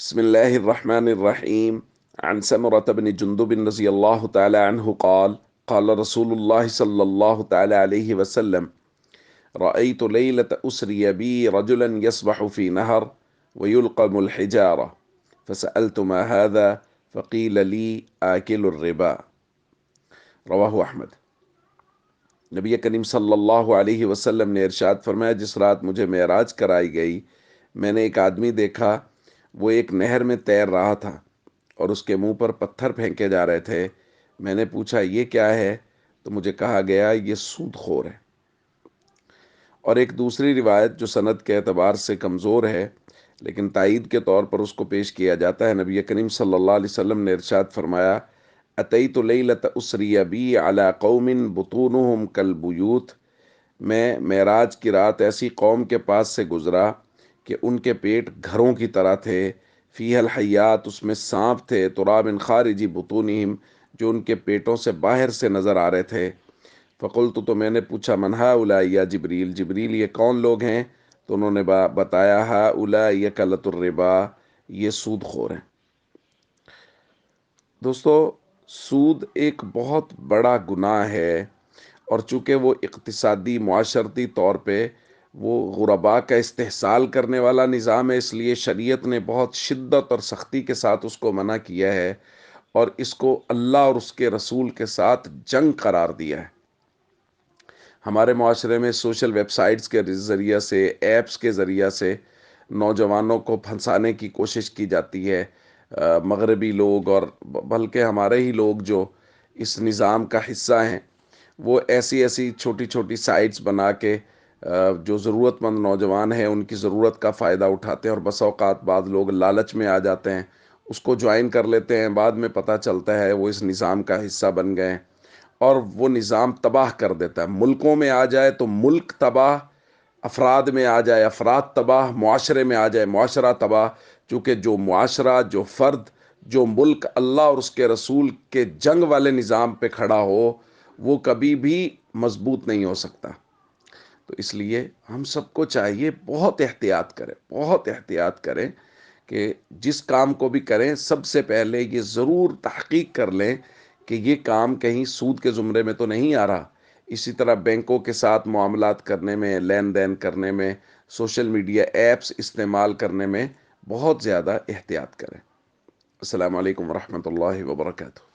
بسم الله الرحمن الرحيم. عن سمرة بن جندب رضي الله تعالى عنه قال قال رسول الله صلى الله تعالى عليه وسلم: رأيت ليلة أسري بي رجلا يسبح في نهر ويلقم الحجارة، فسألت ما هذا؟ فقيل لي آكل الربا. رواہ احمد۔ نبی کریم صلی اللہ علیہ وسلم نے ارشاد فرمایا، جس رات مجھے معراج کرائی گئی میں نے ایک آدمی دیکھا، وہ ایک نہر میں تیر رہا تھا اور اس کے منہ پر پتھر پھینکے جا رہے تھے۔ میں نے پوچھا یہ کیا ہے؟ تو مجھے کہا گیا یہ سود خور ہے۔ اور ایک دوسری روایت جو سند کے اعتبار سے کمزور ہے لیکن تائید کے طور پر اس کو پیش کیا جاتا ہے، نبی کریم صلی اللہ علیہ وسلم نے ارشاد فرمایا: اتیت لیلۃ اسری بی علی قوم بطونہم کالبیوت، میں معراج کی رات ایسی قوم کے پاس سے گزرا کہ ان کے پیٹ گھروں کی طرح تھے، فیہ الحیات، اس میں سانپ تھے، تراب خارجی بطونہم، جو ان کے پیٹوں سے باہر سے نظر آ رہے تھے۔ فقلت، تو میں نے پوچھا، من ہؤلاء یا جبریل، جبریل یہ کون لوگ ہیں؟ تو انہوں نے بتایا، ہؤلاء یکلۃ الربا، یہ سود خور ہیں۔ دوستو، سود ایک بہت بڑا گناہ ہے، اور چونکہ وہ اقتصادی معاشرتی طور پہ وہ غرباء کا استحصال کرنے والا نظام ہے، اس لیے شریعت نے بہت شدت اور سختی کے ساتھ اس کو منع کیا ہے اور اس کو اللہ اور اس کے رسول کے ساتھ جنگ قرار دیا ہے۔ ہمارے معاشرے میں سوشل ویب سائٹس کے ذریعہ سے، ایپس کے ذریعہ سے نوجوانوں کو پھنسانے کی کوشش کی جاتی ہے۔ مغربی لوگ اور بلکہ ہمارے ہی لوگ جو اس نظام کا حصہ ہیں، وہ ایسی ایسی چھوٹی چھوٹی سائٹس بنا کے جو ضرورت مند نوجوان ہیں ان کی ضرورت کا فائدہ اٹھاتے ہیں، اور بسا اوقات بعض لوگ لالچ میں آ جاتے ہیں، اس کو جوائن کر لیتے ہیں، بعد میں پتہ چلتا ہے وہ اس نظام کا حصہ بن گئے ہیں اور وہ نظام تباہ کر دیتا ہے۔ ملکوں میں آ جائے تو ملک تباہ، افراد میں آ جائے افراد تباہ، معاشرے میں آ جائے معاشرہ تباہ، چونکہ جو معاشرہ، جو فرد، جو ملک اللہ اور اس کے رسول کے جنگ والے نظام پہ کھڑا ہو وہ کبھی بھی مضبوط نہیں ہو سکتا۔ تو اس لیے ہم سب کو چاہیے بہت احتیاط کریں، بہت احتیاط کریں کہ جس کام کو بھی کریں سب سے پہلے یہ ضرور تحقیق کر لیں کہ یہ کام کہیں سود کے زمرے میں تو نہیں آ رہا۔ اسی طرح بینکوں کے ساتھ معاملات کرنے میں، لین دین کرنے میں، سوشل میڈیا ایپس استعمال کرنے میں بہت زیادہ احتیاط کریں۔ السلام علیکم ورحمۃ اللہ وبرکاتہ۔